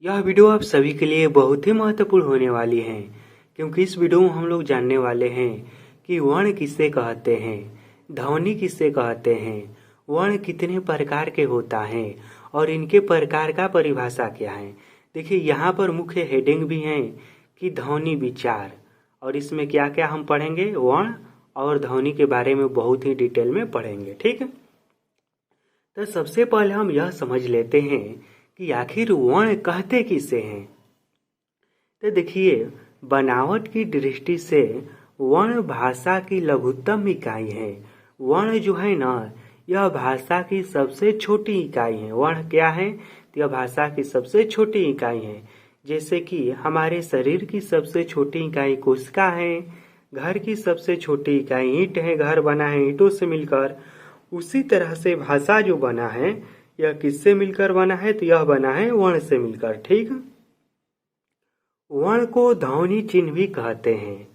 यह वीडियो आप सभी के लिए बहुत ही महत्वपूर्ण होने वाली है, क्योंकि इस वीडियो में हम लोग जानने वाले हैं कि वर्ण किसे कहते हैं, ध्वनि किसे कहते हैं, वर्ण कितने प्रकार के होता है और इनके प्रकार का परिभाषा क्या है। देखिए यहाँ पर मुख्य हेडिंग भी है कि ध्वनि विचार, और इसमें क्या क्या हम पढ़ेंगे, वर्ण और ध्वनि के बारे में बहुत ही डिटेल में पढ़ेंगे। ठीक है, तो सबसे पहले हम यह समझ लेते हैं कि आखिर वर्ण कहते किसे हैं। तो देखिए, बनावट की दृष्टि से वर्ण भाषा की लघुत्तम इकाई है। वर्ण जो है ना, यह भाषा की सबसे छोटी इकाई है। वर्ण क्या है, तो यह भाषा की सबसे छोटी इकाई है। जैसे कि हमारे शरीर की सबसे छोटी इकाई कोशिका है, घर की सबसे छोटी इकाई ईंट है, घर बना है ईंटों से मिलकर। उसी तरह से भाषा जो बना है, यह किससे मिलकर बना है, तो यह बना है वर्ण से मिलकर। ठीक, वर्ण को ध्वनि चिन्ह भी कहते हैं।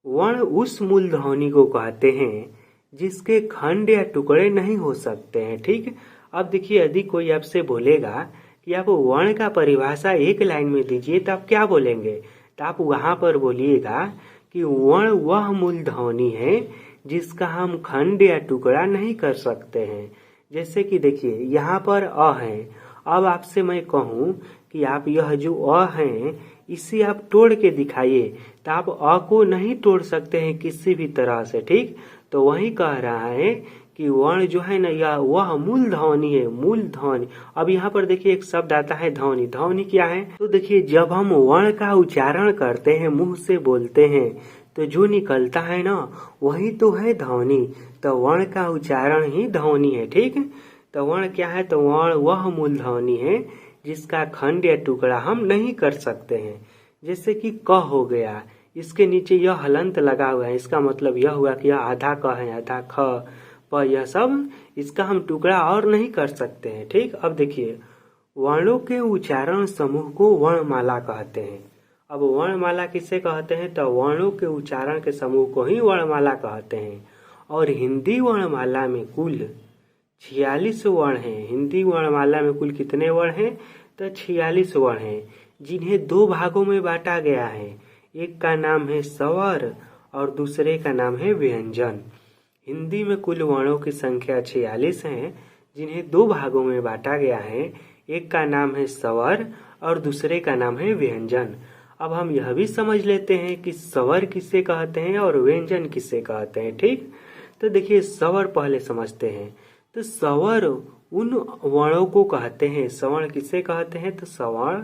वर्ण उस मूल ध्वनि को कहते हैं जिसके खंड या टुकड़े नहीं हो सकते हैं। ठीक, अब देखिए, यदि कोई आपसे बोलेगा कि आप वर्ण का परिभाषा एक लाइन में दीजिए, तो आप क्या बोलेंगे, तो आप वहां पर बोलिएगा कि वर्ण वह मूल ध्वनि है जिसका हम खंड या टुकड़ा नहीं कर सकते हैं। जैसे कि देखिए, यहाँ पर अ है। अब आपसे मैं कहूँ कि आप यह जो अ है, इसे आप तोड़ के दिखाइए, तो आप अ को नहीं तोड़ सकते हैं किसी भी तरह से। ठीक, तो वही कह रहा है कि वर्ण जो है ना, यह वह मूल ध्वनि है, मूल ध्वनि। अब यहाँ पर देखिए एक शब्द आता है ध्वनि। ध्वनि क्या है, तो देखिए, जब हम वर्ण का उच्चारण करते हैं, मुंह से बोलते हैं, तो जो निकलता है ना, वही तो है ध्वनि। तो वर्ण का उच्चारण ही ध्वनि है। ठीक है, तो वर्ण क्या है, तो वर्ण वह मूल ध्वनि है जिसका खंड या टुकड़ा हम नहीं कर सकते हैं। जैसे कि क हो गया, इसके नीचे यह हलंत लगा हुआ है, इसका मतलब यह हुआ कि यह आधा क है, आधा ख, प, यह सब इसका हम टुकड़ा और नहीं कर सकते हैं। ठीक, अब देखिए, वर्णों के उच्चारण समूह को वर्णमाला कहते हैं। अब वर्णमाला किसे कहते हैं, तो वर्णों के उच्चारण के समूह को ही वर्णमाला कहते हैं। और हिंदी वर्णमाला में कुल 46 वर्ण हैं। हिंदी वर्णमाला में कुल कितने वर्ण हैं, तो 46 वर्ण हैं, जिन्हें दो भागों में बांटा गया है। एक का नाम है स्वर और दूसरे का नाम है व्यंजन। हिंदी में कुल वर्णों की संख्या 46 है, जिन्हें दो भागों में बांटा गया है। एक का नाम है स्वर और दूसरे का नाम है व्यंजन। अब हम यह भी समझ लेते हैं कि स्वर किसे कहते हैं और व्यंजन किसे कहते हैं। ठीक, तो देखिए, स्वर पहले समझते हैं। तो स्वर उन वर्णों को कहते हैं, स्वर्ण किसे कहते हैं, तो स्वर्ण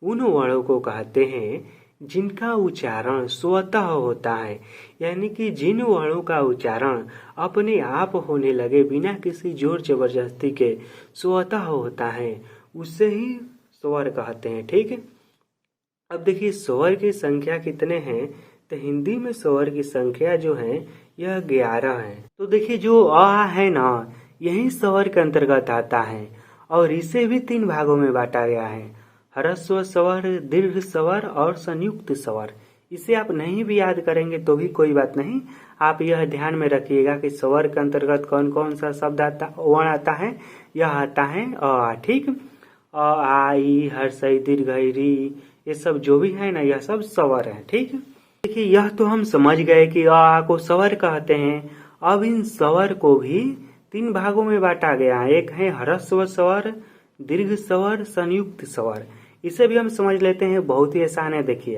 उन वर्णों को कहते हैं जिनका उच्चारण स्वतः होता है, यानी कि जिन वर्णों का उच्चारण अपने आप होने लगे, बिना किसी जोर जबरदस्ती के स्वतः होता है, उसे ही स्वर कहते हैं। ठीक है, अब देखिए, स्वर की संख्या कितने हैं, तो हिंदी में स्वर की संख्या जो है यह 11 है। तो देखिए, जो अ है ना, यही स्वर के अंतर्गत आता है और इसे भी 3 भागों में बांटा गया है, ह्रस्व स्वर, दीर्घ स्वर और संयुक्त स्वर। इसे आप नहीं भी याद करेंगे तो भी कोई बात नहीं, आप यह ध्यान में रखिएगा कि स्वर के अंतर्गत कौन कौन सा शब्द आता, वर्ण आता है। यह आता है अ। ठीक, अ, आ, ई, हर्ष, ई, दीर्घ, ई, री, ये सब जो भी है ना, यह सब स्वर है। ठीक, देखिए, यह तो हम समझ गए कि आ को स्वर कहते हैं। अब इन स्वर को भी 3 भागों में बांटा गया है। एक है ह्रस्व स्वर, दीर्घ स्वर, संयुक्त स्वर। इसे भी हम समझ लेते हैं, बहुत ही आसान है। देखिए,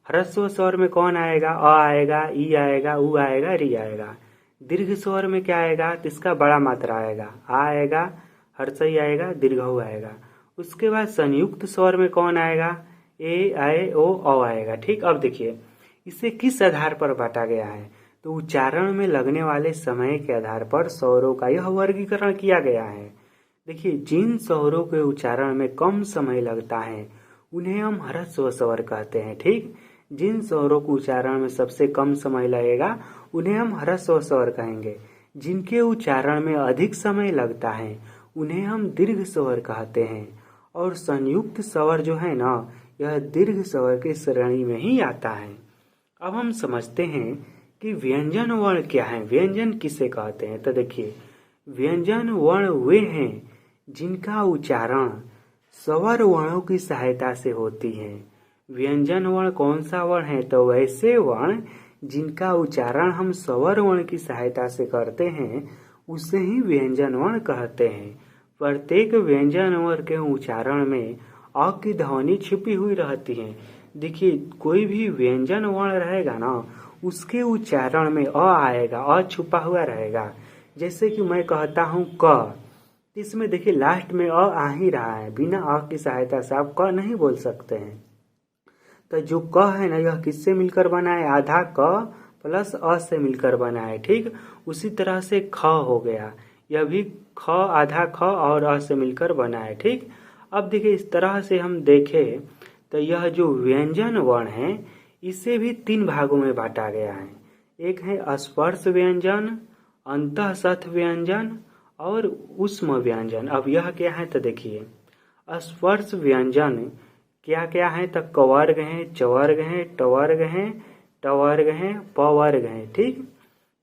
ह्रस्व स्वर में कौन आएगा, अ आएगा, ई आएगा, उ आएगा, री आएगा। दीर्घ स्वर में क्या आएगा, तो इसका बड़ा मात्रा आएगा, आ आएगा, हर्षई आएगा, दीर्घऊ आएगा। उसके बाद संयुक्त स्वर में कौन आएगा, ए, आए, ओ, औ आएगा। ठीक, अब देखिए, इसे किस आधार पर बांटा गया है, तो उच्चारण में लगने वाले समय के आधार पर स्वरों का यह वर्गीकरण किया गया है। देखिए, जिन स्वरों के उच्चारण में कम समय लगता है उन्हें हम ह्रस्व स्वर कहते हैं। ठीक, जिन स्वरों को उच्चारण में सबसे कम समय लगेगा उन्हें हम ह्रस्व स्वर कहेंगे। जिनके उच्चारण में अधिक समय लगता है उन्हें हम दीर्घ स्वर कहते हैं। और संयुक्त स्वर जो है ना, यह दीर्घ स्वर की श्रेणी में ही आता है। अब हम समझते हैं कि व्यंजन वर्ण क्या है, व्यंजन किसे कहते हैं। तो देखिए, व्यंजन वर्ण वे हैं जिनका उच्चारण स्वर वर्णों की सहायता से होती है। व्यंजन वर्ण कौन सा वर्ण है? तो वैसे वर्ण जिनका उच्चारण हम स्वर वर्ण की सहायता से करते हैं उसे ही व्यंजन वर्ण कहते हैं। प्रत्येक व्यंजन वर्ण के उच्चारण में अ की ध्वनि छिपी हुई रहती है। देखिए, कोई भी व्यंजन वर्ण रहेगा ना, उसके उच्चारण में अ आएगा, अ छुपा हुआ रहेगा। जैसे कि मैं कहता हूँ क, इसमें देखिए लास्ट में अ आ ही रहा है, बिना अ की सहायता से आप क नहीं बोल सकते हैं। तो जो क है ना, यह किससे मिलकर बना है? आधा क प्लस अ से मिलकर बना है, ठीक। उसी तरह से ख हो गया, यह भी ख, आधा ख और अ से मिलकर बना है, ठीक। अब देखिए, इस तरह से हम देखें तो यह जो व्यंजन वर्ण है इसे भी 3 भागों में बांटा गया है। एक है स्पर्श व्यंजन, अंतःसथ व्यंजन और ऊष्म व्यंजन। अब यह क्या है तो देखिए, स्पर्श व्यंजन क्या क्या है तो कवर्ग है, चवर्ग है, टवर्ग है, टवर्ग है, पवर्ग है, ठीक।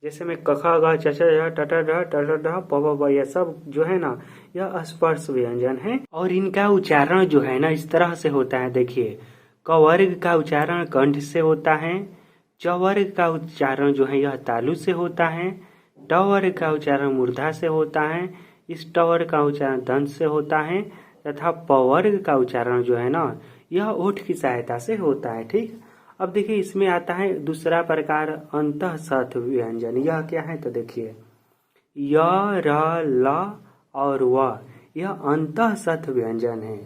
जैसे में कखा ग च छ ज ट ट ढ ट ट ढ प प ब, यह सब जो है ना, यह स्पर्श व्यंजन है और इनका उच्चारण जो है ना इस तरह से होता है। देखिए, कवर्ग का उच्चारण कंठ से होता है, चवर्ग का उच्चारण जो है यह तालु से होता है, टवर्ग का उच्चारण मूर्धा से होता है, इस टवर्ग का उच्चारण दंत से होता है तथा पवर्ग का उच्चारण जो है ना यह ओठ की सहायता से होता है, ठीक। अब देखिए, इसमें आता है दूसरा प्रकार अंतःसथ व्यंजन। यह क्या है तो देखिए, य, र, ल और व, यह अंतःसथ व्यंजन है।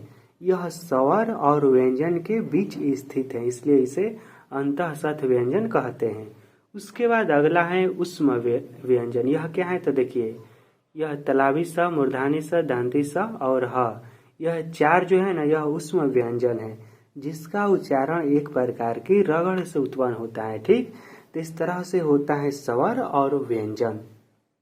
यह स्वर और व्यंजन के बीच स्थित है, इसलिए इसे अंतःसथ व्यंजन कहते हैं। उसके बाद अगला है ऊष्म व्यंजन। यह क्या है तो देखिए, यह तलावी स, मूर्धानी स, दांती स और ह, यह 4 जो है ना यह ऊष्म व्यंजन है, जिसका उच्चारण एक प्रकार की रगड़ से उत्पन्न होता है, ठीक। तो इस तरह से होता है स्वर और व्यंजन।